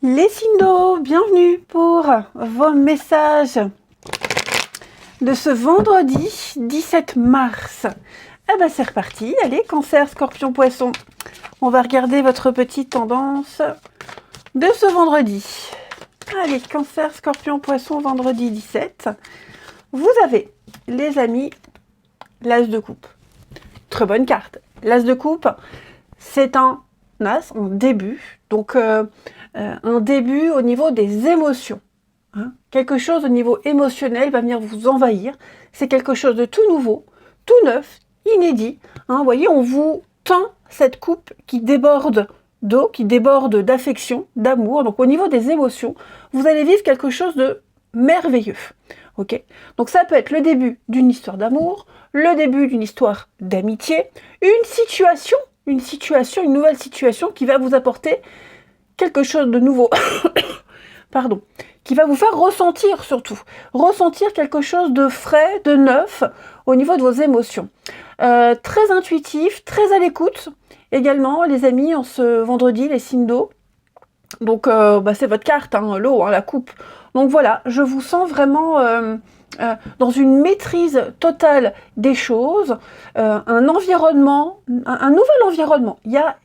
Les signes d'eau, bienvenue pour vos messages de ce vendredi 17 mars. Eh ben c'est reparti, allez, Cancer, Scorpion, Poisson. On va regarder votre petite tendance de ce vendredi. Allez, Cancer, Scorpion, Poisson, vendredi 17. Vous avez, les amis, l'As de coupe. Très bonne carte. L'As de coupe, c'est un As, un début. Donc, un début au niveau des émotions. Hein. Quelque chose au niveau émotionnel va venir vous envahir. C'est quelque chose de tout nouveau, tout neuf, inédit. Hein. Vous voyez, on vous tend cette coupe qui déborde d'eau, qui déborde d'affection, d'amour. Donc, au niveau des émotions, vous allez vivre quelque chose de merveilleux. Okay. Donc, ça peut être le début d'une histoire d'amour, le début d'une histoire d'amitié, une nouvelle situation qui va vous apporter quelque chose de nouveau, pardon, qui va vous faire ressentir surtout, ressentir quelque chose de frais, de neuf au niveau de vos émotions. Très intuitif, très à l'écoute également, les amis, en ce vendredi, les signes d'eau. Donc, c'est votre carte, hein, l'eau, hein, la coupe. Donc voilà, je vous sens vraiment dans une maîtrise totale des choses, un environnement, un nouvel environnement. Il y a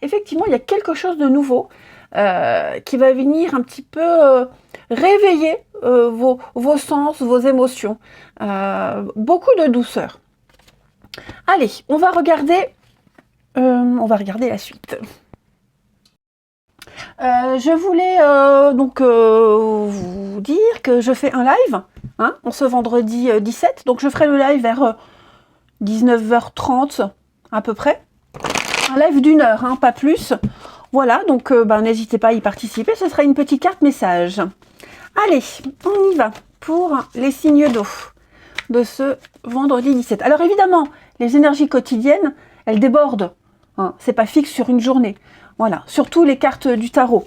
quelque chose de nouveau qui va venir un petit peu réveiller vos sens, vos émotions. Beaucoup de douceur. Allez, on va regarder la suite. Je voulais vous dire que je fais un live en ce vendredi 17. Donc je ferai le live vers 19h30 à peu près. Un live d'1 heure, pas plus. Voilà, donc n'hésitez pas à y participer. Ce sera une petite carte message. Allez, on y va pour les signes d'eau de ce vendredi 17. Alors évidemment, les énergies quotidiennes, elles débordent. C'est pas fixe sur une journée. Voilà, surtout les cartes du tarot.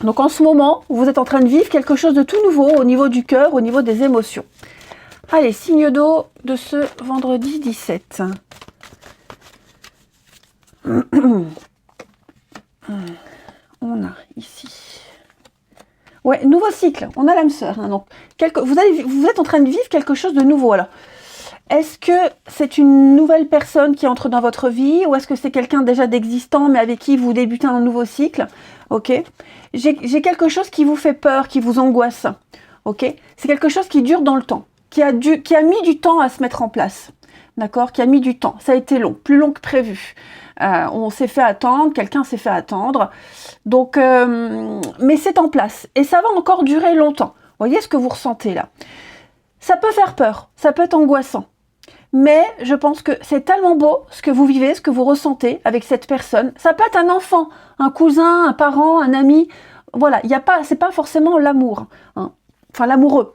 Donc en ce moment, vous êtes en train de vivre quelque chose de tout nouveau au niveau du cœur, au niveau des émotions. Allez, signe d'eau de ce vendredi 17. On a ici. Ouais, nouveau cycle, on a l'âme sœur. Donc, vous êtes en train de vivre quelque chose de nouveau. Alors, est-ce que c'est une nouvelle personne qui entre dans votre vie ou est-ce que c'est quelqu'un déjà d'existant mais avec qui vous débutez un nouveau cycle? Ok. J'ai quelque chose qui vous fait peur, qui vous angoisse. Ok. C'est quelque chose qui dure dans le temps, qui a mis du temps à se mettre en place. D'accord? Qui a mis du temps. Ça a été long, plus long que prévu. On s'est fait attendre, quelqu'un s'est fait attendre. Donc, mais c'est en place. Et ça va encore durer longtemps. Voyez ce que vous ressentez là. Ça peut faire peur, ça peut être angoissant. Mais je pense que c'est tellement beau ce que vous vivez, ce que vous ressentez avec cette personne. Ça peut être un enfant, un cousin, un parent, un ami. Voilà, c'est pas forcément l'amour, enfin l'amoureux.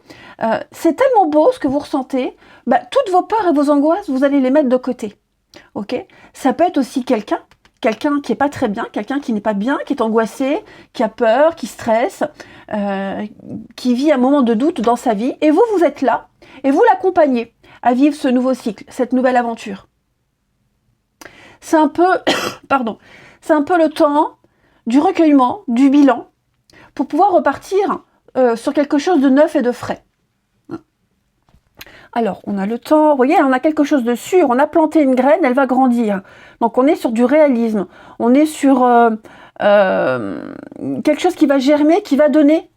C'est tellement beau ce que vous ressentez. Toutes vos peurs et vos angoisses, vous allez les mettre de côté. Ok. Ça peut être aussi quelqu'un qui est pas très bien, quelqu'un qui n'est pas bien, qui est angoissé, qui a peur, qui stresse, qui vit un moment de doute dans sa vie. Et vous êtes là et vous l'accompagnez à vivre ce nouveau cycle, cette nouvelle aventure. C'est un peu, c'est un peu le temps du recueillement, du bilan, pour pouvoir repartir sur quelque chose de neuf et de frais. Alors, on a le temps, vous voyez, on a quelque chose de sûr, on a planté une graine, elle va grandir. Donc, on est sur du réalisme, on est sur quelque chose qui va germer, qui va donner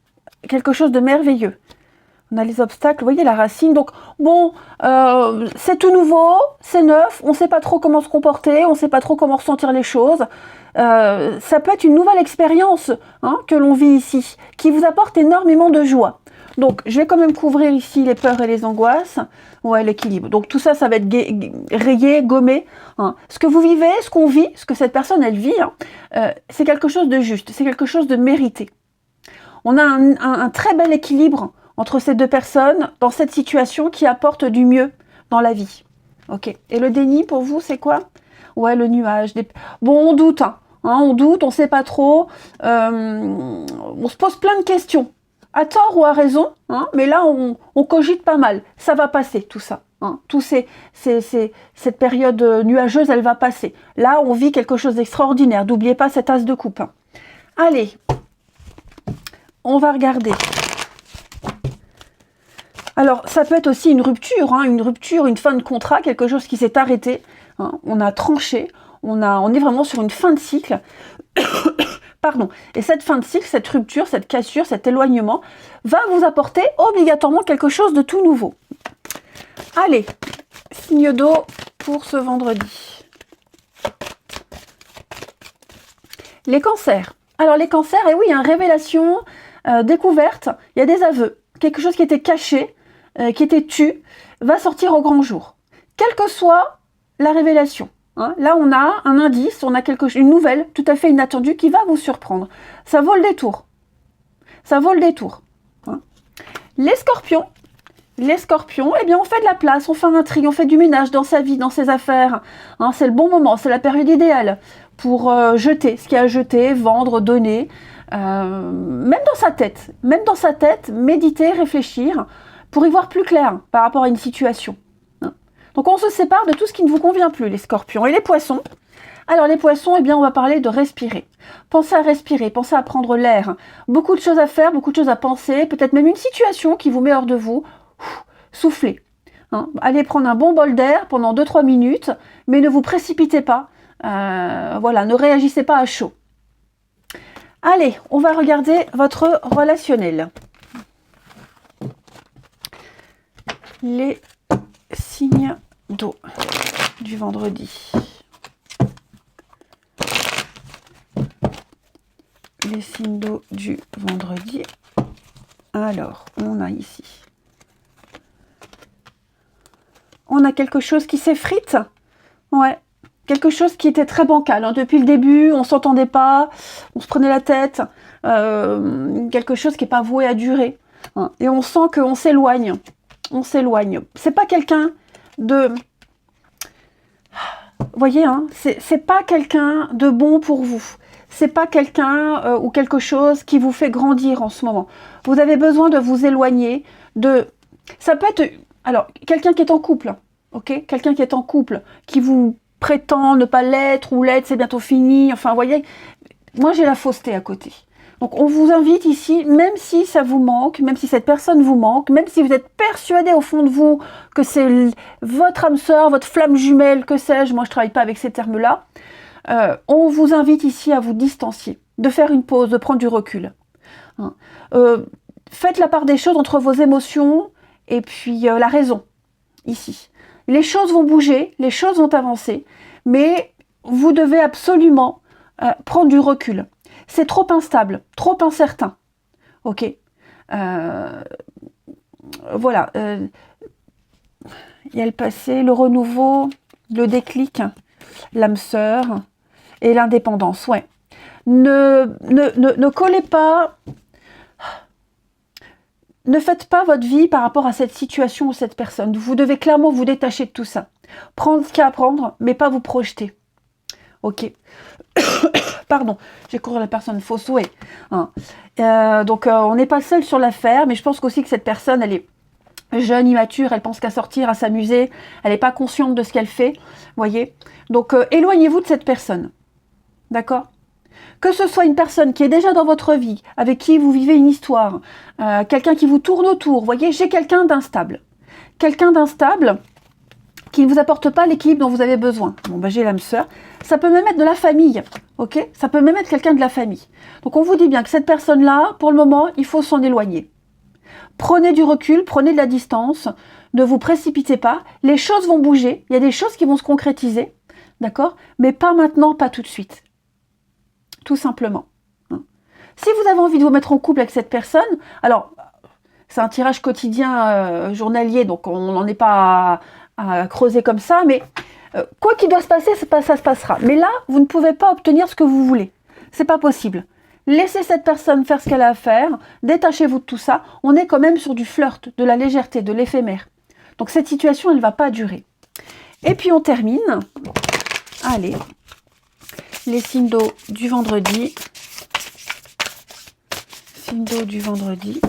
quelque chose de merveilleux. On a les obstacles, vous voyez la racine. Donc, bon, c'est tout nouveau, c'est neuf, on ne sait pas trop comment se comporter, on ne sait pas trop comment ressentir les choses. Ça peut être une nouvelle expérience que l'on vit ici, qui vous apporte énormément de joie. Donc, je vais quand même couvrir ici les peurs et les angoisses. Ouais, l'équilibre. Donc, tout ça, ça va être rayé, gommé. Ce que vous vivez, ce qu'on vit, ce que cette personne, elle vit, c'est quelque chose de juste, c'est quelque chose de mérité. On a un très bel équilibre entre ces deux personnes dans cette situation qui apporte du mieux dans la vie. Ok. Et le déni, pour vous, c'est quoi? Ouais, le nuage. Bon, on doute, on doute, on ne sait pas trop. On se pose plein de questions. À tort ou à raison, mais là, on cogite pas mal. Ça va passer, tout ça. Cette période nuageuse, elle va passer. Là, on vit quelque chose d'extraordinaire. N'oubliez pas cet as de coupe. Allez, on va regarder. Alors, ça peut être aussi une rupture, une fin de contrat, quelque chose qui s'est arrêté. Hein, on a tranché, on est vraiment sur une fin de cycle. Pardon. Et cette fin de cycle, cette rupture, cette cassure, cet éloignement va vous apporter obligatoirement quelque chose de tout nouveau. Allez, signe d'eau pour ce vendredi. Les cancers. Alors les cancers, et oui, révélation, découverte, il y a des aveux. Quelque chose qui était caché, qui était tu, va sortir au grand jour. Quelle que soit la révélation. Hein, là, on a un indice, on a une nouvelle tout à fait inattendue qui va vous surprendre. Ça vaut le détour. Ça vaut le détour. Hein. Les scorpions, eh bien, on fait de la place, on fait un tri, on fait du ménage dans sa vie, dans ses affaires. Hein, c'est le bon moment, c'est la période idéale pour jeter ce qu'il y a à jeter, vendre, donner. Même dans sa tête, méditer, réfléchir, pour y voir plus clair par rapport à une situation. Donc on se sépare de tout ce qui ne vous convient plus, les scorpions. Et les poissons, alors les poissons, eh bien on va parler de respirer. Pensez à respirer, pensez à prendre l'air. Beaucoup de choses à faire, beaucoup de choses à penser, peut-être même une situation qui vous met hors de vous. Soufflez. Hein. Allez prendre un bon bol d'air pendant 2-3 minutes, mais ne vous précipitez pas. Voilà, ne réagissez pas à chaud. Allez, on va regarder votre relationnel. Les signes d'eau du vendredi. Les signes d'eau du vendredi. Alors, on a ici. On a quelque chose qui s'effrite. Ouais. Quelque chose qui était très bancal. Hein. Depuis le début, on ne s'entendait pas, on se prenait la tête. Quelque chose qui n'est pas voué à durer. Hein. Et on sent qu'on s'éloigne. On s'éloigne. C'est pas quelqu'un de... Vous voyez, hein, c'est pas quelqu'un de bon pour vous. C'est pas quelqu'un ou quelque chose qui vous fait grandir en ce moment. Vous avez besoin de vous éloigner de... Ça peut être... Alors, quelqu'un qui est en couple, ok? Quelqu'un qui est en couple, qui vous prétend ne pas l'être, ou l'être, c'est bientôt fini. Enfin, vous voyez, moi j'ai la fausseté à côté. Donc on vous invite ici, même si ça vous manque, même si cette personne vous manque, même si vous êtes persuadé au fond de vous que c'est votre âme sœur, votre flamme jumelle, que sais-je, moi je ne travaille pas avec ces termes-là, on vous invite ici à vous distancier, de faire une pause, de prendre du recul. Hein. Faites la part des choses entre vos émotions et puis la raison, ici. Les choses vont bouger, les choses vont avancer, mais vous devez absolument prendre du recul. C'est trop instable, trop incertain. Ok. Voilà. Il y a le passé, le renouveau, le déclic, l'âme sœur et l'indépendance. Ouais. Ne collez pas. Ne faites pas votre vie par rapport à cette situation ou cette personne. Vous devez clairement vous détacher de tout ça. Prendre ce qu'il y a à prendre, mais pas vous projeter. Ok. Pardon, j'ai couru la personne fausse, ouais. Hein. Donc on n'est pas seul sur l'affaire, mais je pense aussi que cette personne, elle est jeune, immature, elle pense qu'à sortir, à s'amuser, elle n'est pas consciente de ce qu'elle fait, voyez. Donc éloignez-vous de cette personne, d'accord? Que ce soit une personne qui est déjà dans votre vie, avec qui vous vivez une histoire, quelqu'un qui vous tourne autour, voyez, j'ai quelqu'un d'instable. Quelqu'un d'instable qui ne vous apporte pas l'équilibre dont vous avez besoin. Bon, ben, j'ai l'âme sœur. Ça peut même être de la famille, ok? Ça peut même être quelqu'un de la famille. Donc, on vous dit bien que cette personne-là, pour le moment, il faut s'en éloigner. Prenez du recul, prenez de la distance, ne vous précipitez pas. Les choses vont bouger, il y a des choses qui vont se concrétiser, d'accord? Mais pas maintenant, pas tout de suite. Tout simplement. Si vous avez envie de vous mettre en couple avec cette personne, alors, c'est un tirage quotidien journalier, donc on n'en est pas à creuser comme ça, mais quoi qu'il doit se passer, ça se passera. Mais là, vous ne pouvez pas obtenir ce que vous voulez. C'est pas possible. Laissez cette personne faire ce qu'elle a à faire, détachez-vous de tout ça. On est quand même sur du flirt, de la légèreté, de l'éphémère. Donc cette situation, elle ne va pas durer. Et puis on termine. Allez, les signes d'eau du vendredi. Signes d'eau du vendredi.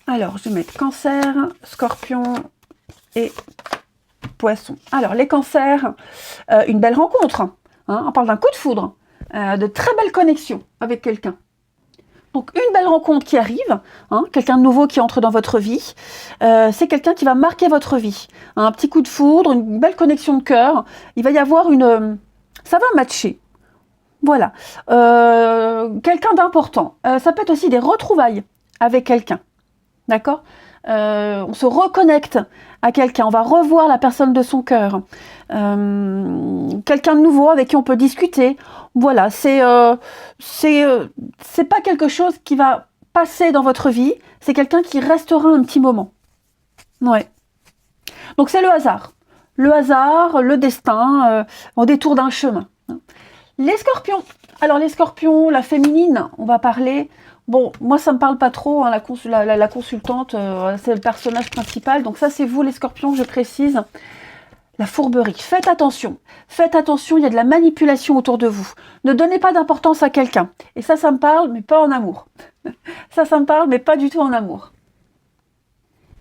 Alors, je vais mettre Cancer, Scorpion et Poisson. Alors, les Cancers, une belle rencontre. Hein, on parle d'un coup de foudre, de très belle connexion avec quelqu'un. Donc, une belle rencontre qui arrive, hein, quelqu'un de nouveau qui entre dans votre vie, c'est quelqu'un qui va marquer votre vie. Un petit coup de foudre, une belle connexion de cœur, il va y avoir ça va matcher. Voilà. Quelqu'un d'important. Ça peut être aussi des retrouvailles avec quelqu'un. D'accord ? On se reconnecte à quelqu'un, on va revoir la personne de son cœur. Quelqu'un de nouveau avec qui on peut discuter. Voilà, c'est pas quelque chose qui va passer dans votre vie, c'est quelqu'un qui restera un petit moment. Ouais. Donc c'est le hasard. Le destin, au détour d'un chemin. Les scorpions. Alors les scorpions, la féminine, on va parler. Bon, moi ça me parle pas trop, hein, la consultante, c'est le personnage principal. Donc ça c'est vous les scorpions, je précise. La fourberie. Faites attention, il y a de la manipulation autour de vous. Ne donnez pas d'importance à quelqu'un. Et ça me parle, mais pas en amour. ça me parle, mais pas du tout en amour.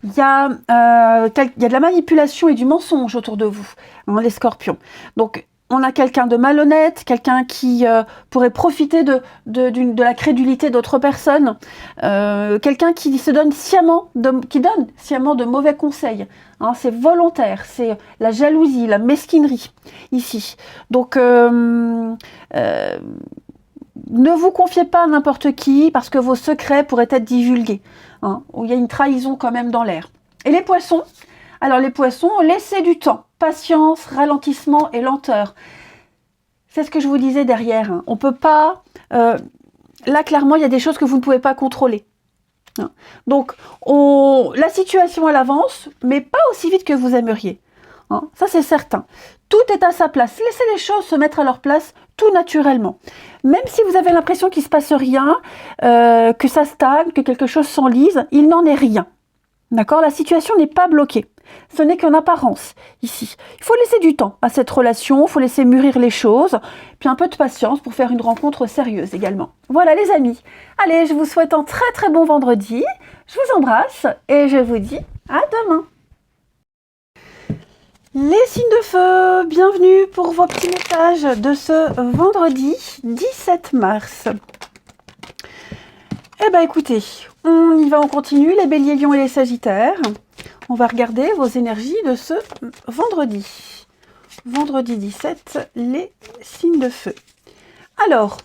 Il y a de la manipulation et du mensonge autour de vous, hein, les scorpions. Donc, on a quelqu'un de malhonnête, quelqu'un qui pourrait profiter de la crédulité d'autres personnes, quelqu'un qui donne sciemment de mauvais conseils. Hein, c'est volontaire, c'est la jalousie, la mesquinerie, ici. Donc, ne vous confiez pas à n'importe qui, parce que vos secrets pourraient être divulgués. Hein, où il y a une trahison quand même dans l'air. Et les poissons ? Alors les poissons, laissez du temps, patience, ralentissement et lenteur. C'est ce que je vous disais derrière. Hein. On peut pas... là, clairement, il y a des choses que vous ne pouvez pas contrôler. Hein. Donc, la situation, elle avance, mais pas aussi vite que vous aimeriez. Hein. Ça, c'est certain. Tout est à sa place. Laissez les choses se mettre à leur place tout naturellement. Même si vous avez l'impression qu'il ne se passe rien, que ça stagne, que quelque chose s'enlise, il n'en est rien. D'accord ? La situation n'est pas bloquée. Ce n'est qu'en apparence, ici. Il faut laisser du temps à cette relation, il faut laisser mûrir les choses, puis un peu de patience pour faire une rencontre sérieuse également. Voilà les amis. Allez, je vous souhaite un très très bon vendredi. Je vous embrasse et je vous dis à demain. Les signes de feu, bienvenue pour vos petits messages de ce vendredi 17 mars. Eh bien écoutez, on y va, on continue, les béliers, lions et les sagittaires. On va regarder vos énergies de ce vendredi. Vendredi 17, les signes de feu. Alors,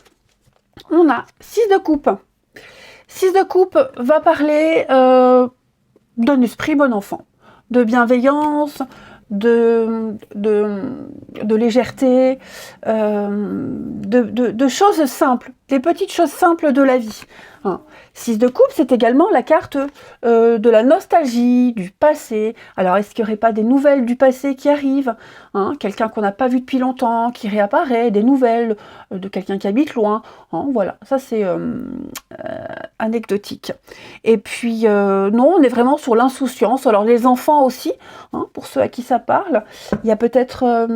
on a 6 de coupe. 6 de coupe va parler d'un esprit bon enfant, de bienveillance, de légèreté, de choses simples, des petites choses simples de la vie. Hein. 6 de coupe, c'est également la carte de la nostalgie, du passé. Alors, est-ce qu'il n'y aurait pas des nouvelles du passé qui arrivent, hein? Quelqu'un qu'on n'a pas vu depuis longtemps, qui réapparaît, des nouvelles de quelqu'un qui habite loin. Hein? Voilà, ça c'est anecdotique. Et puis, non, on est vraiment sur l'insouciance. Alors, les enfants aussi, hein, pour ceux à qui ça parle, il y a peut-être...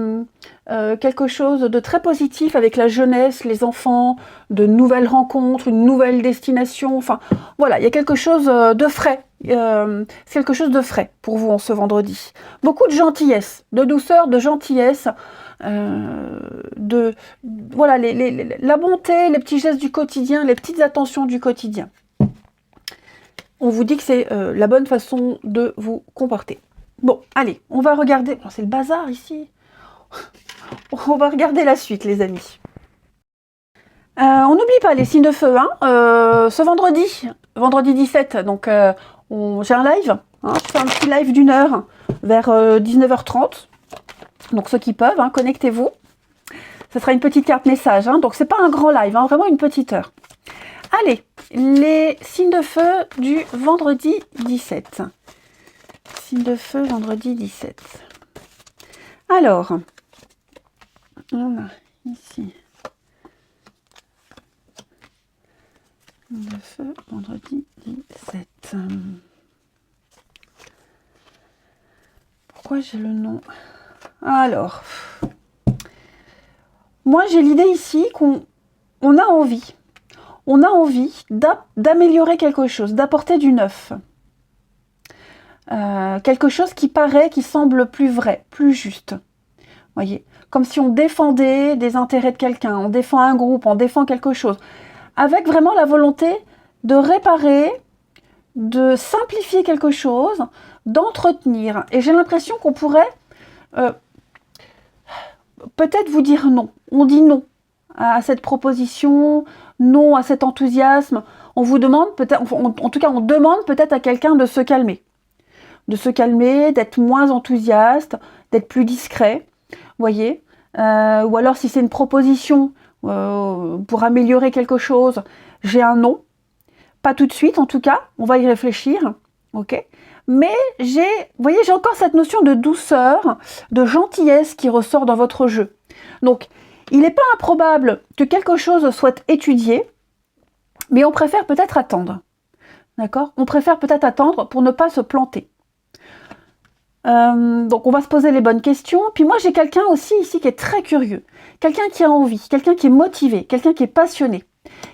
quelque chose de très positif avec la jeunesse, les enfants, de nouvelles rencontres, une nouvelle destination, enfin voilà, il y a quelque chose de frais, c'est quelque chose de frais pour vous en ce vendredi. Beaucoup de gentillesse, de douceur, de gentillesse, voilà, la bonté, les petits gestes du quotidien, les petites attentions du quotidien. On vous dit que c'est la bonne façon de vous comporter. Bon, allez, on va regarder, oh, c'est le bazar ici. On va regarder la suite, les amis. On n'oublie pas les signes de feu. Hein. Ce vendredi 17, donc j'ai un live. Hein, je fais un petit live d'1 heure vers 19h30. Donc ceux qui peuvent, hein, connectez-vous. Ce sera une petite carte message. Hein, donc c'est pas un grand live, hein, vraiment une petite heure. Allez, les signes de feu du vendredi 17. Signes de feu vendredi 17. Alors... on a ici le feu vendredi 17. Pourquoi j'ai le nom? Alors, moi j'ai l'idée ici qu'on a envie. On a envie d'améliorer quelque chose, d'apporter du neuf. Quelque chose qui semble plus vrai, plus juste. Voyez, comme si on défendait des intérêts de quelqu'un, on défend un groupe, on défend quelque chose, avec vraiment la volonté de réparer, de simplifier quelque chose, d'entretenir. Et j'ai l'impression qu'on pourrait peut-être vous dire non. On dit non à cette proposition, non à cet enthousiasme. On vous demande peut-être, en tout cas on demande peut-être à quelqu'un de se calmer. De se calmer, d'être moins enthousiaste, d'être plus discret, voyez. Ou alors si c'est une proposition pour améliorer quelque chose, j'ai un non. Pas tout de suite en tout cas, on va y réfléchir, ok. Mais vous voyez, j'ai encore cette notion de douceur, de gentillesse qui ressort dans votre jeu. Donc, il n'est pas improbable que quelque chose soit étudié, mais on préfère peut-être attendre. D'accord? On préfère peut-être attendre pour ne pas se planter. Donc, on va se poser les bonnes questions. Puis moi, j'ai quelqu'un aussi ici qui est très curieux. Quelqu'un qui a envie, quelqu'un qui est motivé, quelqu'un qui est passionné,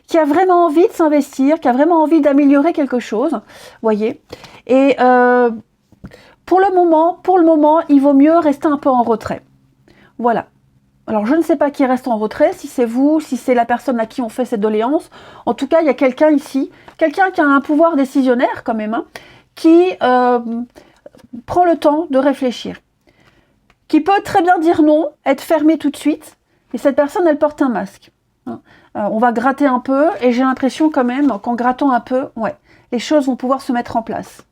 qui a vraiment envie de s'investir, qui a vraiment envie d'améliorer quelque chose, voyez. Et pour le moment, il vaut mieux rester un peu en retrait. Voilà. Alors, je ne sais pas qui reste en retrait, si c'est vous, si c'est la personne à qui on fait cette doléance. En tout cas, il y a quelqu'un ici, quelqu'un qui a un pouvoir décisionnaire quand même, hein, qui prend le temps de réfléchir, qui peut très bien dire non, être fermé tout de suite, et cette personne, elle porte un masque. On va gratter un peu, et j'ai l'impression quand même qu'en grattant un peu, ouais, les choses vont pouvoir se mettre en place.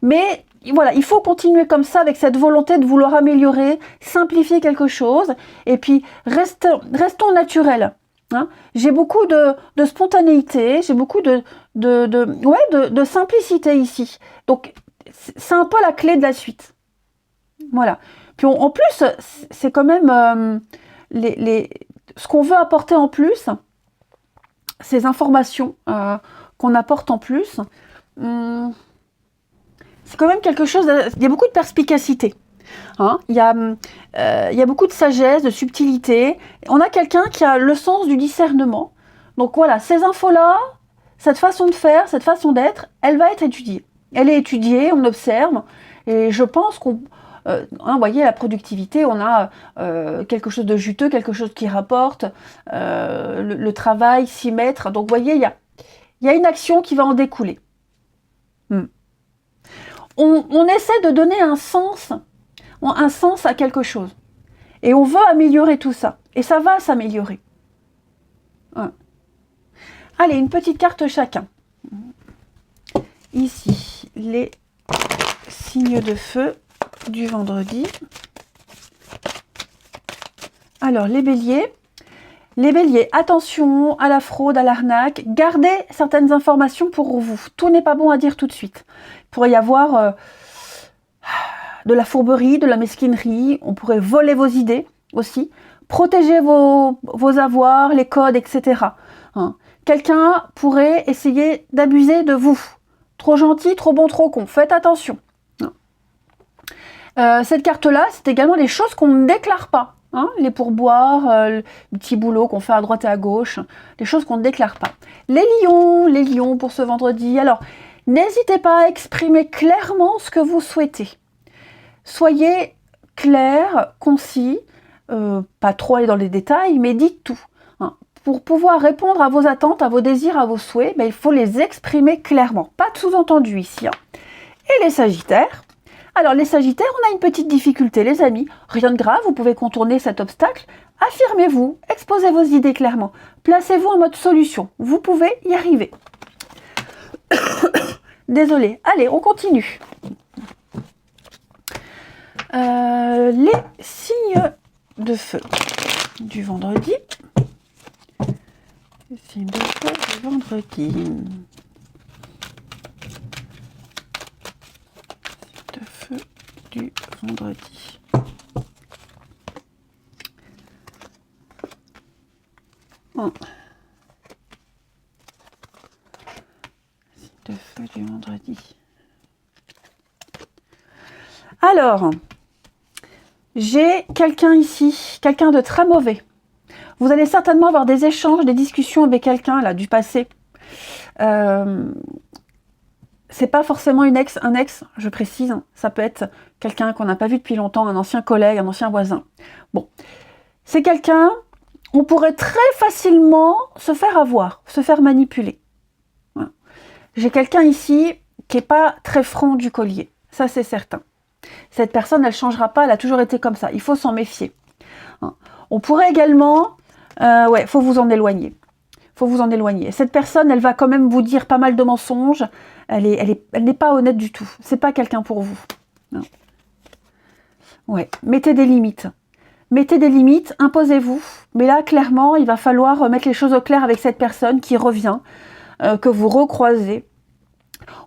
Mais voilà, il faut continuer comme ça, avec cette volonté de vouloir améliorer, simplifier quelque chose, et puis restons naturels. Hein. J'ai beaucoup de spontanéité, j'ai beaucoup de simplicité ici. Donc, c'est un peu la clé de la suite. Voilà. Puis en plus, c'est quand même ce qu'on veut apporter en plus, ces informations qu'on apporte en plus, c'est quand même quelque chose, il y a beaucoup de perspicacité. Hein, il y a beaucoup de sagesse, de subtilité. On a quelqu'un qui a le sens du discernement. Donc voilà, ces infos-là, cette façon de faire, cette façon d'être, elle va être étudiée. Elle est étudiée, on observe, et je pense qu'on... vous voyez, la productivité, on a quelque chose de juteux, quelque chose qui rapporte, le travail, s'y mettre. Donc vous voyez, il y a une action qui va en découler. On essaie de donner un sens à quelque chose. Et on veut améliorer tout ça. Et ça va s'améliorer. Ouais. Allez, une petite carte chacun. Ici, les signes de feu du vendredi. Alors, les béliers. Les béliers, attention à la fraude, à l'arnaque. Gardez certaines informations pour vous. Tout n'est pas bon à dire tout de suite. Il pourrait y avoir de la fourberie, de la mesquinerie. On pourrait voler vos idées aussi. Protégez vos avoirs, les codes, etc. Hein. Quelqu'un pourrait essayer d'abuser de vous. Trop gentil, trop bon, trop con. Faites attention. Cette carte-là, c'est également des choses qu'on ne déclare pas. Hein, les pourboires, le petit boulot qu'on fait à droite et à gauche, des choses qu'on ne déclare pas. Les lions pour ce vendredi. Alors, n'hésitez pas à exprimer clairement ce que vous souhaitez. Soyez clair, concis, pas trop aller dans les détails, mais dites tout. Hein. Pour pouvoir répondre à vos attentes, à vos désirs, à vos souhaits, il faut les exprimer clairement. Pas de sous-entendu ici. Hein. Et les sagittaires. Alors les sagittaires, on a une petite difficulté les amis, rien de grave, vous pouvez contourner cet obstacle, affirmez-vous, exposez vos idées clairement, placez-vous en mode solution, vous pouvez y arriver. Désolée, allez, on continue. Les signes de feu du vendredi. Les signes de feu du vendredi. Du vendredi. Bon. De feu du vendredi. Alors, j'ai quelqu'un ici, quelqu'un de très mauvais. Vous allez certainement avoir des échanges, des discussions avec quelqu'un là du passé. C'est pas forcément un ex, je précise, ça peut être quelqu'un qu'on n'a pas vu depuis longtemps, un ancien collègue, un ancien voisin. Bon, c'est quelqu'un, on pourrait très facilement se faire avoir, se faire manipuler. Voilà. J'ai quelqu'un ici qui n'est pas très franc du collier. Ça, c'est certain. Cette personne, elle ne changera pas, elle a toujours été comme ça. Il faut s'en méfier. Hein. On pourrait également... ouais, il faut vous en éloigner. Faut vous en éloigner. Cette personne, elle va quand même vous dire pas mal de mensonges. Elle n'est pas honnête du tout. C'est pas quelqu'un pour vous. Non. Ouais, mettez des limites. Mettez des limites, imposez-vous. Mais là, clairement, il va falloir mettre les choses au clair avec cette personne qui revient, que vous recroisez.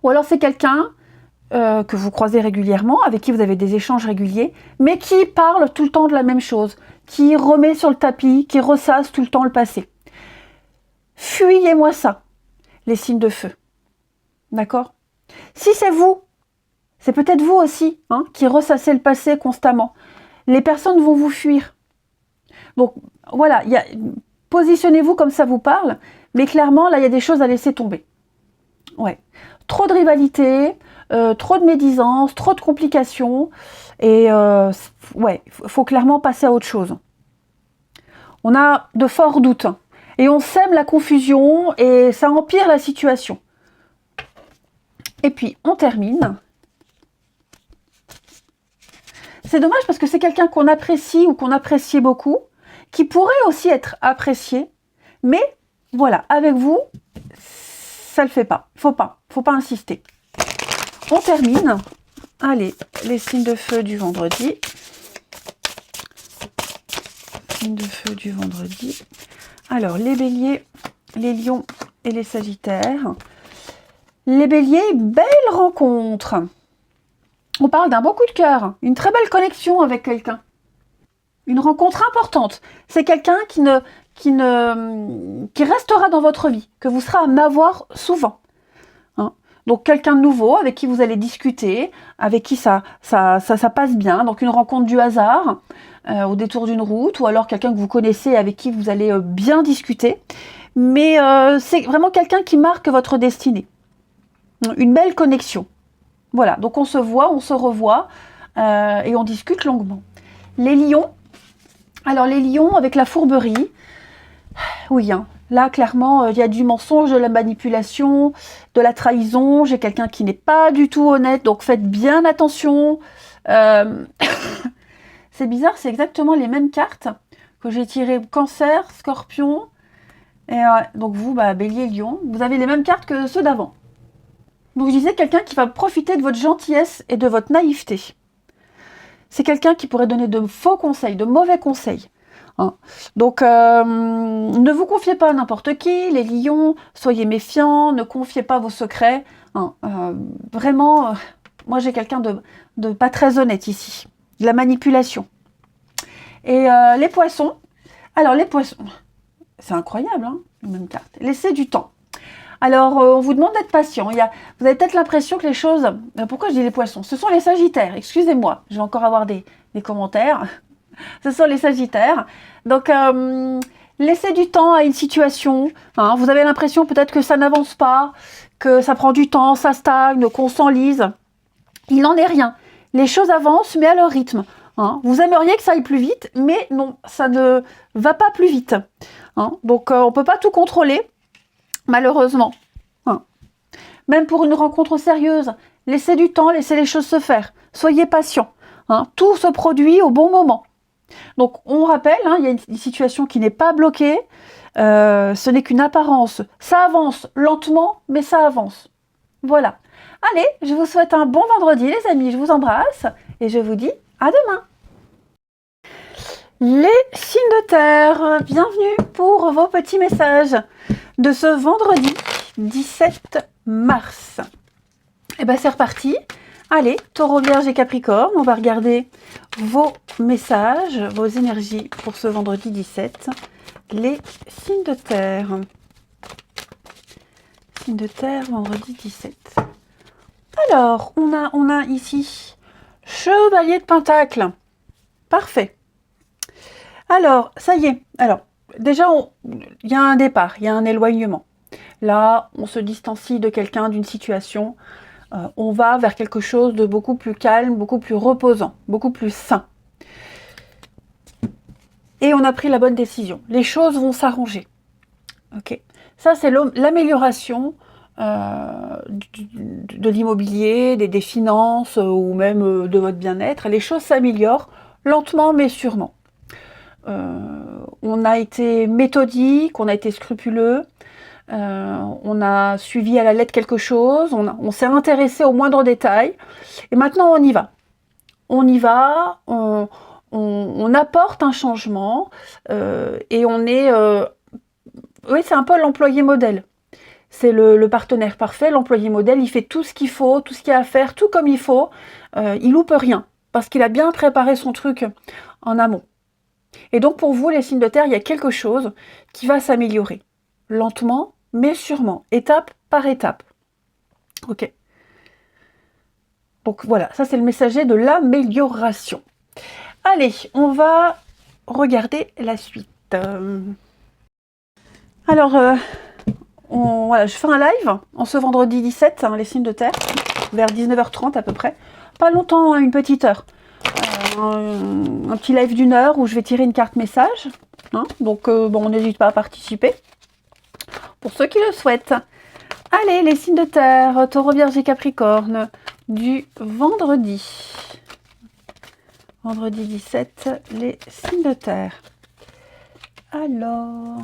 Ou alors c'est quelqu'un que vous croisez régulièrement, avec qui vous avez des échanges réguliers, mais qui parle tout le temps de la même chose, qui remet sur le tapis, qui ressasse tout le temps le passé. Fuyez-moi ça, les signes de feu. D'accord? Si c'est vous, c'est peut-être vous aussi, hein, qui ressassez le passé constamment. Les personnes vont vous fuir. Donc voilà, positionnez-vous comme ça vous parle, mais clairement, là, il y a des choses à laisser tomber. Ouais. Trop de rivalité, trop de médisance, trop de complications, et ouais, il faut clairement passer à autre chose. On a de forts doutes, et on sème la confusion, et ça empire la situation. Et puis, on termine. C'est dommage parce que c'est quelqu'un qu'on apprécie ou qu'on appréciait beaucoup, qui pourrait aussi être apprécié, mais voilà, avec vous, ça le fait pas. Faut pas insister. On termine. Allez, les signes de feu du vendredi. Signes de feu du vendredi. Alors, les béliers, les lions et les sagittaires. Les béliers, belle rencontre. On parle d'un beau coup de cœur, une très belle connexion avec quelqu'un. Une rencontre importante. C'est quelqu'un qui restera dans votre vie, que vous serez amené à voir souvent. Hein. Donc quelqu'un de nouveau avec qui vous allez discuter, avec qui ça passe bien. Donc une rencontre du hasard, au détour d'une route, ou alors quelqu'un que vous connaissez avec qui vous allez bien discuter. Mais c'est vraiment quelqu'un qui marque votre destinée. Une belle connexion. Voilà, donc on se voit, on se revoit et on discute longuement. Les lions, alors les lions avec la fourberie, oui, hein, là clairement il y a du mensonge, de la manipulation, de la trahison, j'ai quelqu'un qui n'est pas du tout honnête, donc faites bien attention. C'est bizarre, c'est exactement les mêmes cartes que j'ai tirées Cancer, Scorpion, et donc vous, Bélier, Lion, vous avez les mêmes cartes que ceux d'avant. Donc je disais quelqu'un qui va profiter de votre gentillesse et de votre naïveté. C'est quelqu'un qui pourrait donner de faux conseils, de mauvais conseils. Hein. Donc ne vous confiez pas à n'importe qui, les lions, soyez méfiants, ne confiez pas vos secrets. Hein. Vraiment, moi j'ai quelqu'un de pas très honnête ici. De la manipulation. Et les poissons, alors les poissons, c'est incroyable, hein, les mêmes cartes. Laissez du temps. Alors, on vous demande d'être patient. Vous avez peut-être l'impression que les choses... Pourquoi je dis les poissons? Ce sont les sagittaires, excusez-moi. Je vais encore avoir des commentaires. Ce sont les sagittaires. Donc, laissez du temps à une situation. Hein. Vous avez l'impression peut-être que ça n'avance pas, que ça prend du temps, ça stagne, qu'on s'enlise. Il n'en est rien. Les choses avancent, mais à leur rythme. Hein. Vous aimeriez que ça aille plus vite, mais non, ça ne va pas plus vite. Hein. Donc, on ne peut pas tout contrôler. Malheureusement. Hein. Même pour une rencontre sérieuse, laissez du temps, laissez les choses se faire. Soyez patient. Hein. Tout se produit au bon moment. Donc, on rappelle, hein, il y a une situation qui n'est pas bloquée. Ce n'est qu'une apparence. Ça avance lentement, mais ça avance. Voilà. Allez, je vous souhaite un bon vendredi, les amis. Je vous embrasse et je vous dis à demain. Les signes de terre, bienvenue pour vos petits messages de ce vendredi 17 mars. Et bien c'est reparti. Allez, Taureau, Vierge et Capricorne, on va regarder vos messages, vos énergies pour ce vendredi 17. Les signes de terre. Signes de terre, vendredi 17. Alors, on a ici Chevalier de Pentacle. Parfait. Alors, ça y est. Alors, déjà, il y a un départ, il y a un éloignement. Là, on se distancie de quelqu'un, d'une situation. On va vers quelque chose de beaucoup plus calme, beaucoup plus reposant, beaucoup plus sain. Et on a pris la bonne décision. Les choses vont s'arranger. Ok. Ça, c'est l'amélioration de l'immobilier, des finances ou même de votre bien-être. Les choses s'améliorent lentement mais sûrement. On a été méthodique, on a été scrupuleux, on a suivi à la lettre quelque chose, on s'est intéressé aux moindres détails, et maintenant on y va. On y va, on apporte un changement, et on est... oui, c'est un peu l'employé modèle. C'est le partenaire parfait, l'employé modèle, il fait tout ce qu'il faut, tout ce qu'il y a à faire, tout comme il faut, il loupe rien, parce qu'il a bien préparé son truc en amont. Et donc pour vous, les signes de terre, il y a quelque chose qui va s'améliorer. Lentement, mais sûrement. Étape par étape. Ok. Donc voilà, ça c'est le messager de l'amélioration. Allez, on va regarder la suite. Alors, voilà, je fais un live en ce vendredi 17, hein, les signes de terre, vers 19h30 à peu près. Pas longtemps, hein, une petite heure. Un petit live d'1 heure où je vais tirer une carte message. Hein, donc, bon, n'hésite pas à participer. Pour ceux qui le souhaitent. Allez, les signes de terre, Taureau, Vierge et Capricorne, du vendredi. Vendredi 17, les signes de terre. Alors...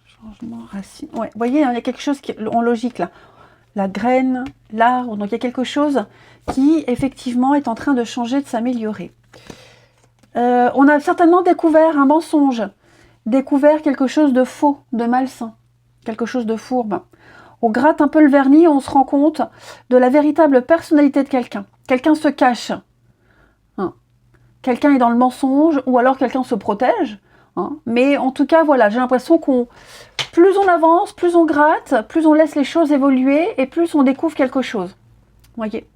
Changement, racine. Ouais, vous voyez, il y a quelque chose qui est en logique là. La graine, l'arbre, donc il y a quelque chose qui effectivement est en train de changer, de s'améliorer. On a certainement découvert un mensonge, découvert quelque chose de faux, de malsain, quelque chose de fourbe. On gratte un peu le vernis et on se rend compte de la véritable personnalité de quelqu'un. Quelqu'un se cache. Hein. Quelqu'un est dans le mensonge ou alors quelqu'un se protège. Hein. Mais en tout cas, voilà, j'ai l'impression qu'on... Plus on avance, plus on gratte, plus on laisse les choses évoluer et plus on découvre quelque chose. Voyez.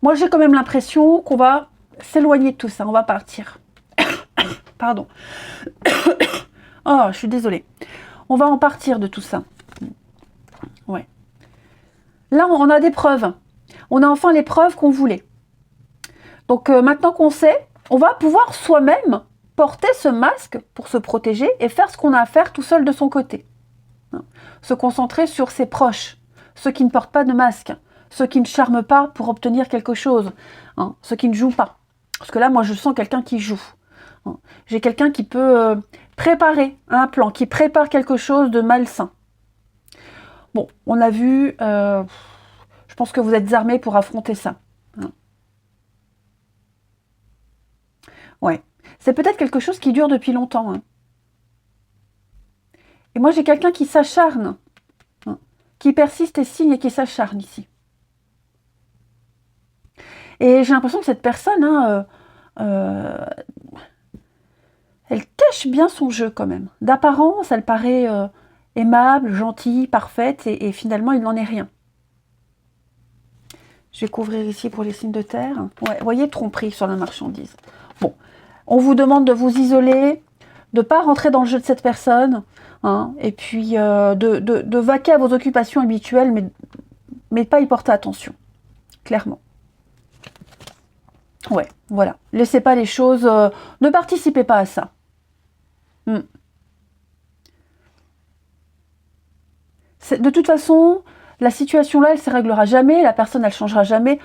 Moi, j'ai quand même l'impression qu'on va s'éloigner de tout ça. On va partir. Pardon. Oh, je suis désolée. On va en partir de tout ça. Ouais. Là, on a des preuves. On a enfin les preuves qu'on voulait. Donc, maintenant qu'on sait, on va pouvoir soi-même porter ce masque pour se protéger et faire ce qu'on a à faire tout seul de son côté. Se concentrer sur ses proches, ceux qui ne portent pas de masque, ceux qui ne charment pas pour obtenir quelque chose, hein, ceux qui ne jouent pas. Parce que là, moi, je sens quelqu'un qui joue. Hein. J'ai quelqu'un qui peut préparer un plan, qui prépare quelque chose de malsain. Bon, on a vu, je pense que vous êtes armés pour affronter ça. Hein. Ouais. C'est peut-être quelque chose qui dure depuis longtemps. Hein. Et moi, j'ai quelqu'un qui s'acharne, hein, qui persiste et signe et qui s'acharne ici. Et j'ai l'impression que cette personne, hein, elle cache bien son jeu quand même. D'apparence, elle paraît aimable, gentille, parfaite, et finalement, il n'en est rien. Je vais couvrir ici pour les signes de terre. Ouais, vous voyez, tromperie sur la marchandise. Bon, on vous demande de vous isoler, de ne pas rentrer dans le jeu de cette personne, hein, et puis de vaquer à vos occupations habituelles, mais pas y porter attention, clairement. Ouais, voilà. Laissez pas les choses... ne participez pas à ça. De toute façon, la situation là, elle ne se réglera jamais, la personne, elle ne changera jamais.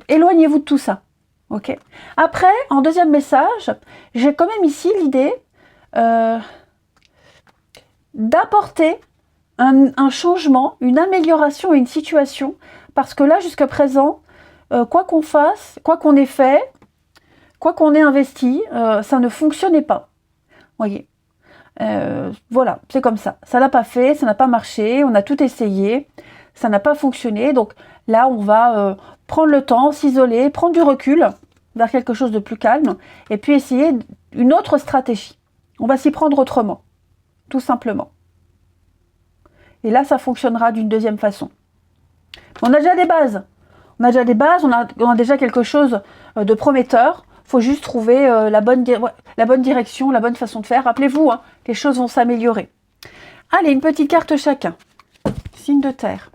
Éloignez-vous de tout ça. Ok. Après, en deuxième message, j'ai quand même ici l'idée d'apporter un changement, une amélioration à une situation, parce que là, jusqu'à présent, quoi qu'on fasse, quoi qu'on ait fait, quoi qu'on ait investi, ça ne fonctionnait pas. Voyez. Voilà, c'est comme ça. Ça n'a pas fait, ça n'a pas marché, on a tout essayé, ça n'a pas fonctionné. Donc là, on va prendre le temps, s'isoler, prendre du recul vers quelque chose de plus calme, et puis essayer une autre stratégie. On va s'y prendre autrement, tout simplement. Et là, ça fonctionnera d'une deuxième façon. On a déjà des bases. On a déjà des bases, on a déjà quelque chose de prometteur. Il faut juste trouver la bonne direction, la bonne façon de faire. Rappelez-vous, hein, les choses vont s'améliorer. Allez, une petite carte chacun. Signe de terre.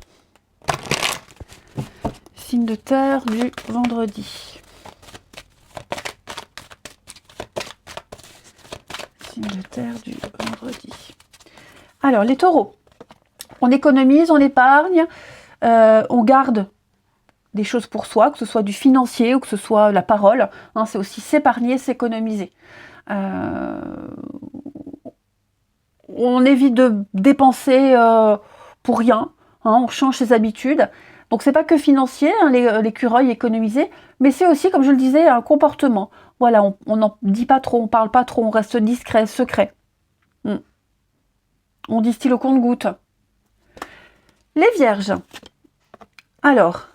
Signe de terre du vendredi. Signe de terre du vendredi. Alors, les taureaux. On économise, on épargne, on garde des choses pour soi, que ce soit du financier ou que ce soit la parole. Hein, c'est aussi s'épargner, s'économiser. On évite de dépenser pour rien. Hein, on change ses habitudes. Donc, c'est pas que financier, hein, l'écureuil économiser, mais c'est aussi, comme je le disais, un comportement. Voilà, on n'en dit pas trop, on parle pas trop, on reste discret, secret. On distille au compte-gouttes. Les vierges. Alors,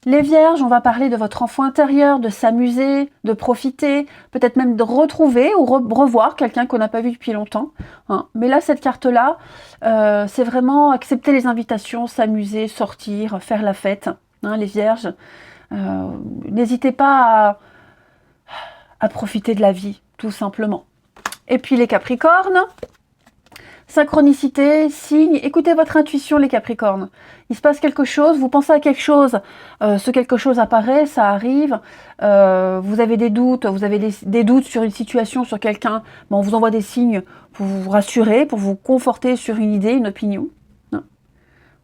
les vierges, on va parler de votre enfant intérieur, de s'amuser, de profiter, peut-être même de retrouver ou revoir quelqu'un qu'on n'a pas vu depuis longtemps. Hein. Mais là, cette carte-là, c'est vraiment accepter les invitations, s'amuser, sortir, faire la fête. Hein, les vierges, n'hésitez pas à profiter de la vie, tout simplement. Et puis les capricornes. Synchronicité, signe, écoutez votre intuition les capricornes. Il se passe quelque chose, vous pensez à quelque chose, ce quelque chose apparaît, ça arrive, vous avez des doutes, des doutes sur une situation, sur quelqu'un, bon, on vous envoie des signes pour vous rassurer, pour vous conforter sur une idée, une opinion. Non.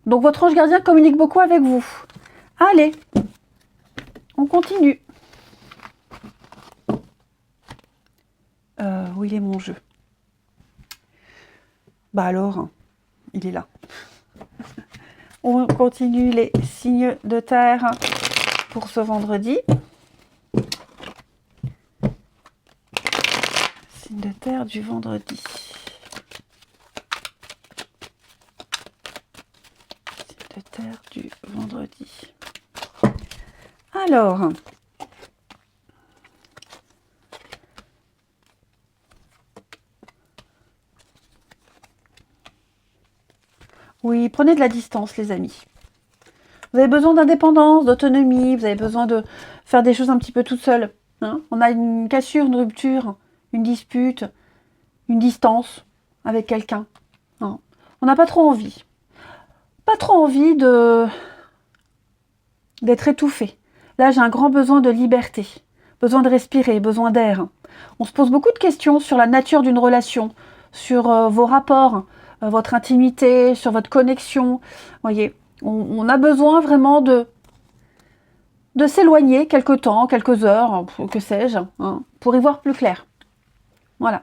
Donc votre ange gardien communique beaucoup avec vous. Allez, on continue. Où il est mon jeu? Bah alors, il est là. On continue les signes de terre pour ce vendredi. Signe de terre du vendredi. Signe de terre du vendredi. Alors, oui, prenez de la distance, les amis. Vous avez besoin d'indépendance, d'autonomie, vous avez besoin de faire des choses un petit peu toute seule. Hein. On a une cassure, une rupture, une dispute, une distance avec quelqu'un. Hein. On n'a pas trop envie. Pas trop envie d'être étouffé. Là, j'ai un grand besoin de liberté, besoin de respirer, besoin d'air. On se pose beaucoup de questions sur la nature d'une relation, sur vos rapports, votre intimité, sur votre connexion. Vous voyez, on a besoin vraiment de s'éloigner quelque temps, quelques heures, que sais-je, hein, pour y voir plus clair. Voilà.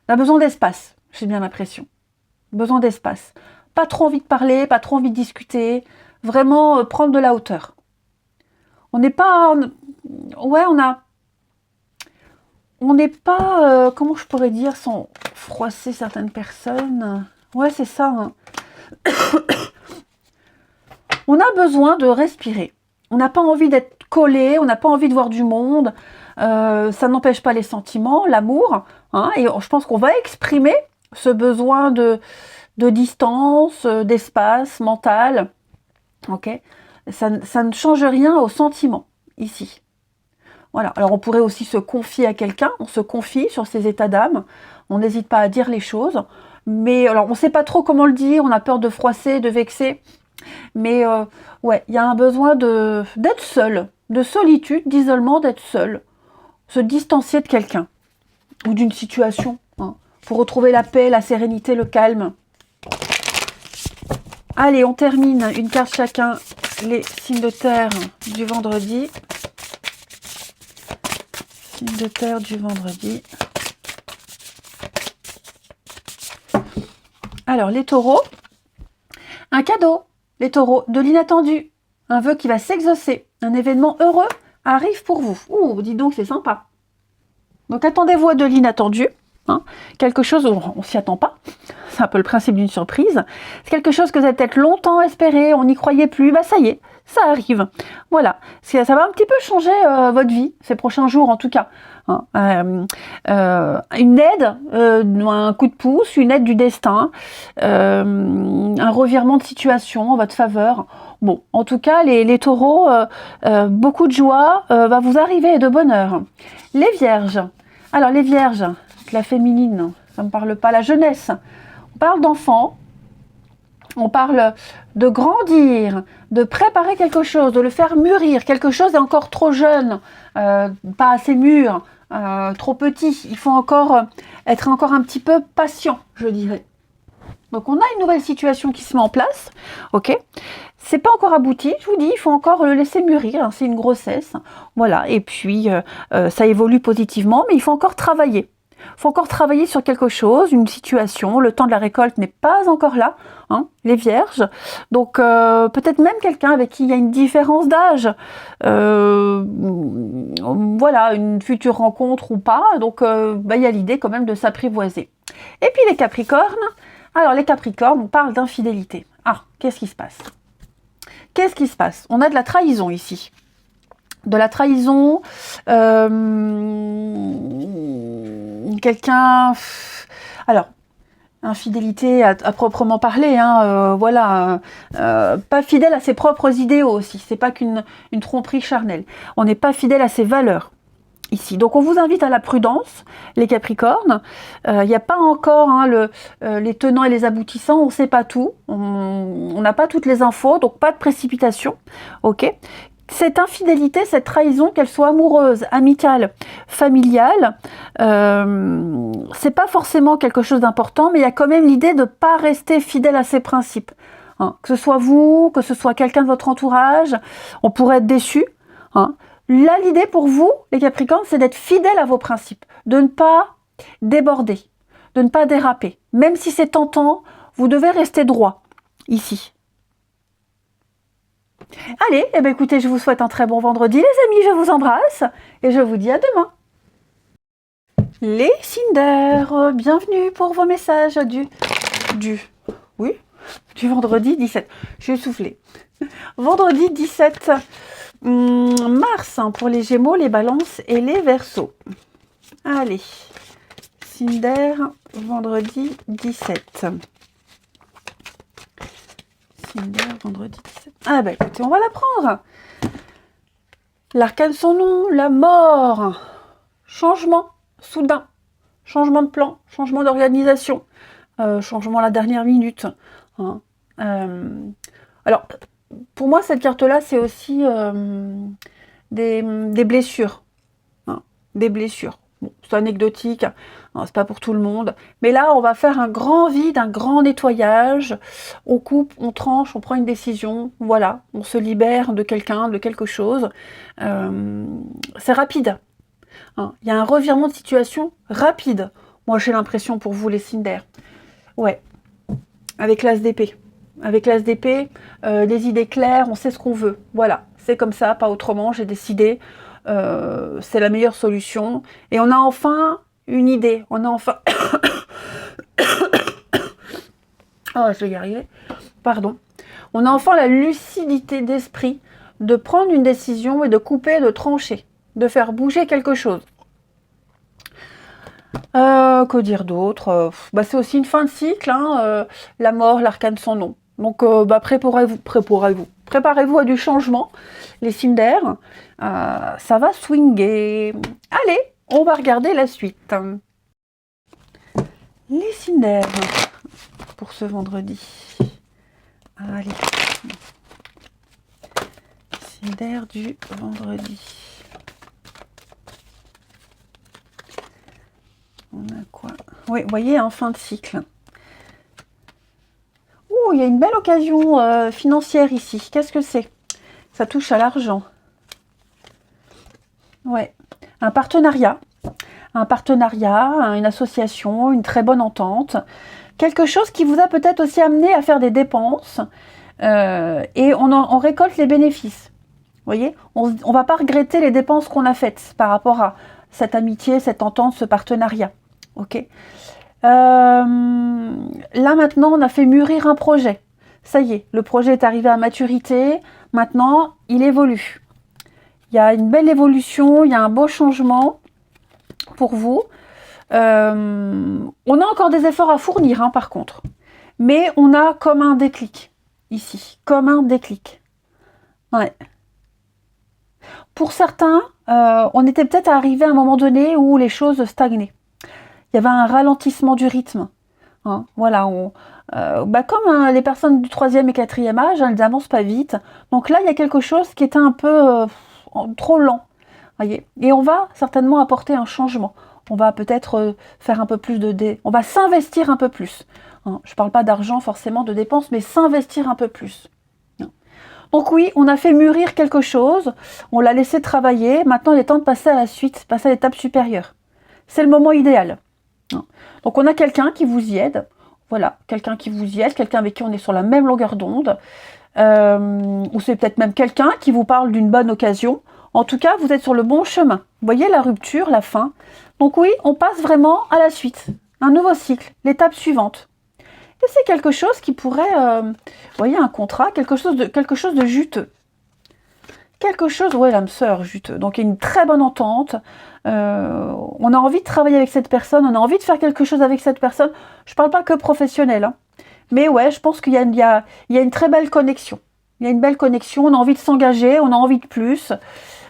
On a besoin d'espace, j'ai bien l'impression. Besoin d'espace. Pas trop envie de parler, pas trop envie de discuter. Vraiment prendre de la hauteur. On n'est pas... Ouais, on n'est pas... comment je pourrais dire sans froisser certaines personnes. Ouais, c'est ça. Hein. On a besoin de respirer. On n'a pas envie d'être collé, on n'a pas envie de voir du monde. Ça n'empêche pas les sentiments, l'amour. Hein, et je pense qu'on va exprimer ce besoin de distance, d'espace mental. Ok, ça ne change rien aux sentiments, ici. Voilà. Alors, on pourrait aussi se confier à quelqu'un. On se confie sur ses états d'âme. On n'hésite pas à dire les choses. Mais alors, on ne sait pas trop comment le dire, on a peur de froisser, de vexer. Mais ouais, il y a un besoin d'être seul, de solitude, d'isolement, d'être seul. Se distancier de quelqu'un ou d'une situation, hein, pour retrouver la paix, la sérénité, le calme. Allez, on termine une carte chacun, les signes de terre du vendredi. Signes de terre du vendredi. Alors, les taureaux, un cadeau, les taureaux, de l'inattendu, un vœu qui va s'exaucer, un événement heureux arrive pour vous. Ouh, dis donc, c'est sympa. Donc, attendez-vous à de l'inattendu, hein, quelque chose où on ne s'y attend pas, c'est un peu le principe d'une surprise, c'est quelque chose que vous avez peut-être longtemps espéré, on n'y croyait plus, bah ça y est, ça arrive. Voilà, ça va un petit peu changer votre vie, ces prochains jours en tout cas. Hein. Une aide, un coup de pouce, une aide du destin, un revirement de situation en votre faveur. Bon, en tout cas, les taureaux, beaucoup de joie va vous arriver et de bonheur. Les vierges, alors les vierges, la féminine, ça ne me parle pas, la jeunesse, on parle d'enfants, on parle de grandir, de préparer quelque chose, de le faire mûrir, quelque chose est encore trop jeune, pas assez mûr, trop petit. Il faut encore être encore un petit peu patient, je dirais. Donc on a une nouvelle situation qui se met en place, ok. C'est pas encore abouti, je vous dis, il faut encore le laisser mûrir, hein, c'est une grossesse, voilà. Et puis ça évolue positivement, mais il faut encore travailler. Il faut encore travailler sur quelque chose, une situation. Le temps de la récolte n'est pas encore là, hein, les vierges. Donc peut-être même quelqu'un avec qui il y a une différence d'âge. Voilà, une future rencontre ou pas. Donc il y a l'idée quand même de s'apprivoiser. Et puis les Capricornes. Alors les Capricornes, on parle d'infidélité. Ah, qu'est-ce qui se passe? Qu'est-ce qui se passe? On a de la trahison ici. De la trahison, quelqu'un... Alors, infidélité à proprement parler, hein, voilà, pas fidèle à ses propres idéaux aussi, c'est pas qu'une tromperie charnelle. On n'est pas fidèle à ses valeurs ici. Donc on vous invite à la prudence, les Capricornes. Il n'y a pas encore hein, les tenants et les aboutissants, on ne sait pas tout, on n'a pas toutes les infos, donc pas de précipitation, ok. Cette infidélité, cette trahison, qu'elle soit amoureuse, amicale, familiale, c'est pas forcément quelque chose d'important, mais il y a quand même l'idée de ne pas rester fidèle à ses principes. Hein. Que ce soit vous, que ce soit quelqu'un de votre entourage, on pourrait être déçu. Hein. Là, l'idée pour vous, les Capricornes, c'est d'être fidèle à vos principes, de ne pas déborder, de ne pas déraper. Même si c'est tentant, vous devez rester droit, ici. Allez, eh bien, écoutez, je vous souhaite un très bon vendredi, les amis, je vous embrasse, et je vous dis à demain. Les Cinder, bienvenue pour vos messages du vendredi 17. Je suis soufflée. Vendredi 17 mars pour les Gémeaux, les Balances et les Verseaux. Allez, Cinder, vendredi 17. Cinder, vendredi 17. Ah bah écoutez, on va la prendre. L'arcane sans nom, la mort. Changement soudain. Changement de plan, changement d'organisation. Changement à la dernière minute. Hein. Alors, pour moi, cette carte-là, c'est aussi des blessures. Hein, des blessures. Bon, c'est anecdotique, hein, c'est pas pour tout le monde. Mais là, on va faire un grand vide, un grand nettoyage. On coupe, on tranche, on prend une décision. Voilà, on se libère de quelqu'un, de quelque chose. C'est rapide. Hein, il y a un revirement de situation rapide. Moi, j'ai l'impression pour vous, les Cinder. Ouais, avec l'as d'épée. Avec l'as d'épée, les idées claires, on sait ce qu'on veut. Voilà, c'est comme ça, pas autrement, j'ai décidé. C'est la meilleure solution. Et on a enfin une idée. On a enfin... oh, je vais y arriver. Pardon. On a enfin la lucidité d'esprit de prendre une décision et de couper, de trancher, de faire bouger quelque chose. Que dire d'autre? C'est aussi une fin de cycle, hein, la mort, l'arcane sans nom. Donc préparez-vous à du changement, les Cinder. Ça va swinger. Allez, on va regarder la suite. Les Cinder pour ce vendredi. Allez. Cinder du vendredi. On a quoi? Oui, vous voyez, en fin de cycle. Ouh, il y a une belle occasion financière ici. Qu'est-ce que c'est? Ça touche à l'argent. Ouais, un partenariat, une association, une très bonne entente. Quelque chose qui vous a peut-être aussi amené à faire des dépenses et on récolte les bénéfices. Vous voyez, on ne va pas regretter les dépenses qu'on a faites par rapport à cette amitié, cette entente, ce partenariat. Ok. Là maintenant, on a fait mûrir un projet. Ça y est, le projet est arrivé à maturité. Maintenant, il évolue. Il y a une belle évolution, il y a un beau changement pour vous. On a encore des efforts à fournir, hein, par contre. Mais on a comme un déclic, ici. Comme un déclic. Ouais. Pour certains, on était peut-être arrivé à un moment donné où les choses stagnaient. Il y avait un ralentissement du rythme. Hein, voilà, comme les personnes du 3e et 4e âge, elles n'avancent pas vite. Donc là, il y a quelque chose qui était un peu trop lent. voyez. Et on va certainement apporter un changement. On va peut-être faire un peu plus on va s'investir un peu plus. Hein. Je ne parle pas d'argent forcément, de dépenses, mais s'investir un peu plus. Donc oui, on a fait mûrir quelque chose, on l'a laissé travailler, maintenant il est temps de passer à la suite, passer à l'étape supérieure. C'est le moment idéal. Donc on a quelqu'un qui vous y aide, voilà, quelqu'un qui vous y aide, quelqu'un avec qui on est sur la même longueur d'onde, ou c'est peut-être même quelqu'un qui vous parle d'une bonne occasion. En tout cas, vous êtes sur le bon chemin. Vous voyez la rupture, la fin. Donc oui, on passe vraiment à la suite, un nouveau cycle, l'étape suivante. Et c'est quelque chose qui pourrait, vous voyez, un contrat, quelque chose de juteux. Quelque chose, ouais, l'âme sœur, juteux. Donc, il y a une très bonne entente. On a envie de travailler avec cette personne, on a envie de faire quelque chose avec cette personne. Je ne parle pas que professionnel, hein. Mais ouais, je pense qu'il y a une très belle connexion. Il y a une belle connexion, on a envie de s'engager, on a envie de plus.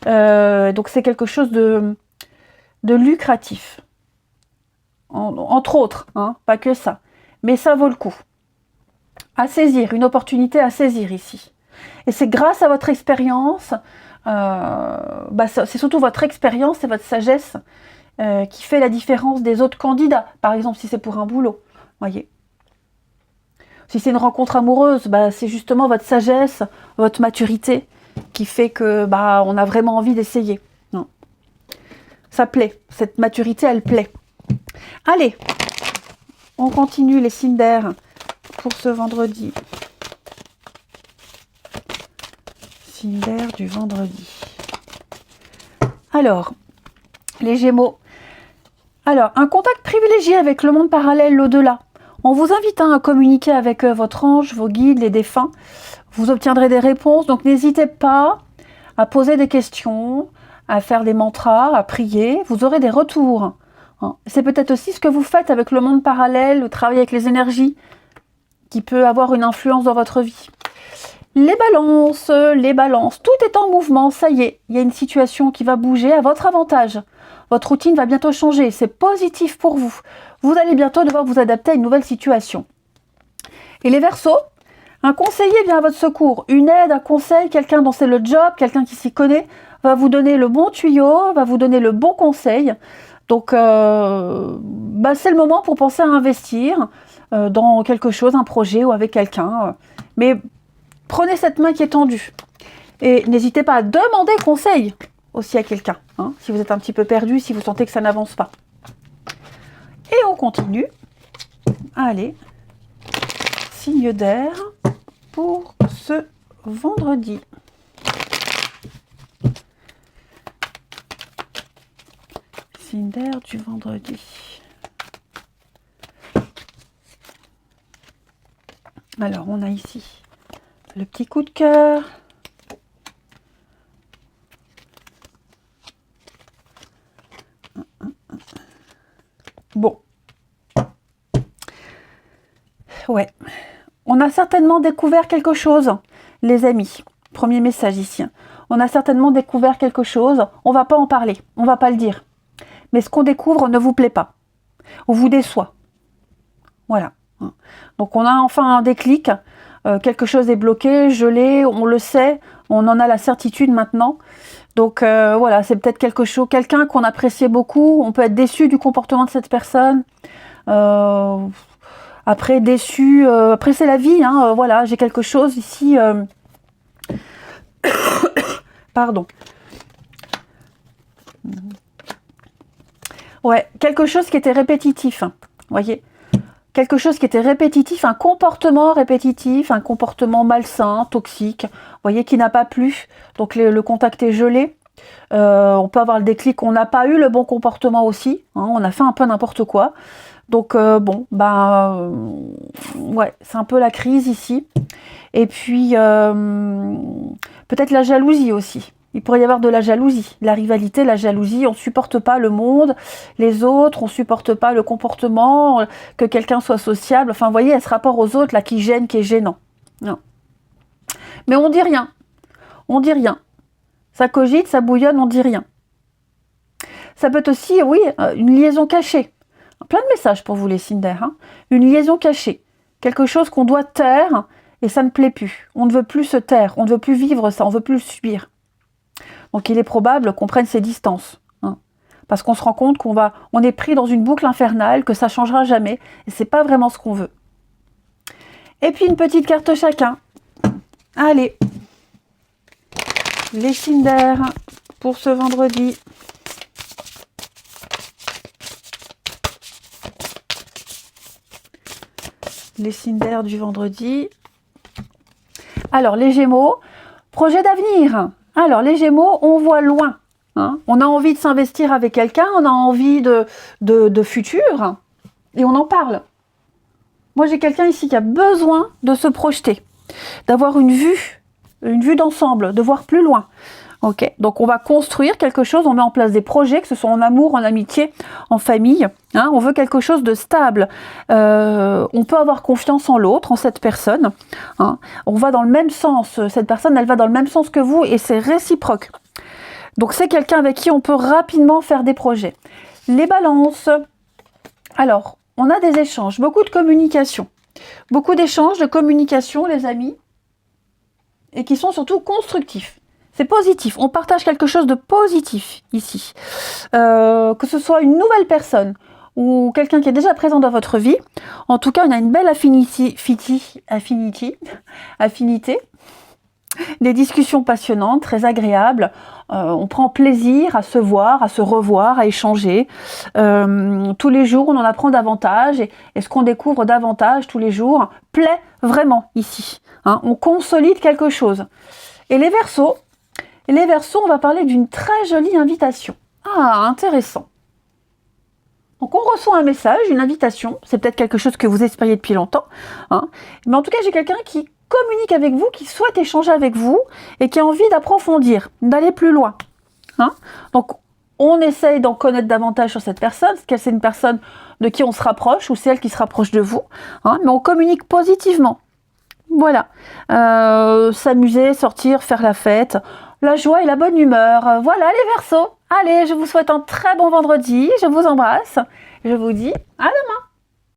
Donc, c'est quelque chose de lucratif. Entre autres, hein, pas que ça. Mais ça vaut le coup. À saisir, une opportunité à saisir ici. Et c'est grâce à votre expérience, c'est surtout votre expérience et votre sagesse qui fait la différence des autres candidats. Par exemple, si c'est pour un boulot, voyez. Si c'est une rencontre amoureuse, c'est justement votre sagesse, votre maturité qui fait que on a vraiment envie d'essayer. Non. Ça plaît, cette maturité, elle plaît. Allez, on continue les signes d'air pour ce vendredi. Signe d'air du vendredi. Alors, les Gémeaux. Alors, un contact privilégié avec le monde parallèle, l'au-delà. On vous invite à communiquer avec votre ange, vos guides, les défunts. Vous obtiendrez des réponses, donc n'hésitez pas à poser des questions, à faire des mantras, à prier. Vous aurez des retours. C'est peut-être aussi ce que vous faites avec le monde parallèle, le travail avec les énergies, qui peut avoir une influence dans votre vie. Les balances, tout est en mouvement, ça y est, il y a une situation qui va bouger à votre avantage. Votre routine va bientôt changer, c'est positif pour vous. Vous allez bientôt devoir vous adapter à une nouvelle situation. Et les Verseaux, un conseiller vient à votre secours, une aide, un conseil, quelqu'un dont c'est le job, quelqu'un qui s'y connaît, va vous donner le bon tuyau, va vous donner le bon conseil. Donc, c'est le moment pour penser à investir dans quelque chose, un projet ou avec quelqu'un. Mais prenez cette main qui est tendue. Et n'hésitez pas à demander conseil aussi à quelqu'un. Hein, si vous êtes un petit peu perdu, si vous sentez que ça n'avance pas. Et on continue. Allez. Signe d'air pour ce vendredi. Signe d'air du vendredi. Alors, on a ici le petit coup de cœur. Bon. Ouais. On a certainement découvert quelque chose, les amis. Premier message ici. On a certainement découvert quelque chose. On va pas en parler. On va pas le dire. Mais ce qu'on découvre ne vous plaît pas. Ou vous déçoit. Voilà. Donc on a enfin un déclic. Quelque chose est bloqué, gelé, on le sait, on en a la certitude maintenant. Donc voilà, c'est peut-être quelqu'un qu'on appréciait beaucoup, on peut être déçu du comportement de cette personne. Après déçu, après c'est la vie, hein, voilà, j'ai quelque chose ici. Pardon. Ouais, quelque chose qui était répétitif, voyez. Quelque chose qui était répétitif, un comportement répétitif, un comportement malsain, toxique, vous voyez, qui n'a pas plu. Donc le contact est gelé. On peut avoir le déclic, on n'a pas eu le bon comportement aussi. Hein, on a fait un peu n'importe quoi. Donc ouais, c'est un peu la crise ici. Et puis peut-être la jalousie aussi. Il pourrait y avoir de la jalousie, la rivalité, la jalousie. On ne supporte pas le monde, les autres, on ne supporte pas le comportement, que quelqu'un soit sociable. Enfin, vous voyez, il y a ce rapport aux autres là qui gêne, qui est gênant. Non. Mais on dit rien. On dit rien. Ça cogite, ça bouillonne, on dit rien. Ça peut être aussi, oui, une liaison cachée. Plein de messages pour vous les signes d'air. Hein. Une liaison cachée. Quelque chose qu'on doit taire et ça ne plaît plus. On ne veut plus se taire, on ne veut plus vivre ça, on ne veut plus le subir. Donc il est probable qu'on prenne ses distances. Hein, parce qu'on se rend compte on est pris dans une boucle infernale, que ça ne changera jamais. Et c'est pas vraiment ce qu'on veut. Et puis une petite carte chacun. Allez. Les signes d'air pour ce vendredi. Les signes d'air du vendredi. Alors, les Gémeaux, projet d'avenir. Alors, les Gémeaux, on voit loin. Hein. On a envie de s'investir avec quelqu'un, on a envie de futur, et on en parle. Moi, j'ai quelqu'un ici qui a besoin de se projeter, d'avoir une vue d'ensemble, de voir plus loin. Ok, donc on va construire quelque chose, on met en place des projets, que ce soit en amour, en amitié, en famille. Hein, on veut quelque chose de stable. On peut avoir confiance en l'autre, en cette personne. Hein, on va dans le même sens. Cette personne, elle va dans le même sens que vous et c'est réciproque. Donc c'est quelqu'un avec qui on peut rapidement faire des projets. Les balances. Alors, on a des échanges, beaucoup de communication. Beaucoup d'échanges, de communication, les amis. Et qui sont surtout constructifs. C'est positif, on partage quelque chose de positif ici. Que ce soit une nouvelle personne ou quelqu'un qui est déjà présent dans votre vie, en tout cas, on a une belle affinité, des discussions passionnantes, très agréables. On prend plaisir à se voir, à se revoir, à échanger. Tous les jours, on en apprend davantage et ce qu'on découvre davantage tous les jours plaît vraiment ici. Hein, on consolide quelque chose. Et les Verseaux, on va parler d'une très jolie invitation. Ah, intéressant. Donc, on reçoit un message, une invitation. C'est peut-être quelque chose que vous espériez depuis longtemps. Hein. Mais en tout cas, j'ai quelqu'un qui communique avec vous, qui souhaite échanger avec vous et qui a envie d'approfondir, d'aller plus loin. Hein. Donc, on essaye d'en connaître davantage sur cette personne. Est-ce que c'est une personne de qui on se rapproche ou c'est elle qui se rapproche de vous. Hein. Mais on communique positivement. Voilà. S'amuser, sortir, faire la fête. La joie et la bonne humeur. Voilà les Verseaux. Allez, je vous souhaite un très bon vendredi. Je vous embrasse. Je vous dis à demain.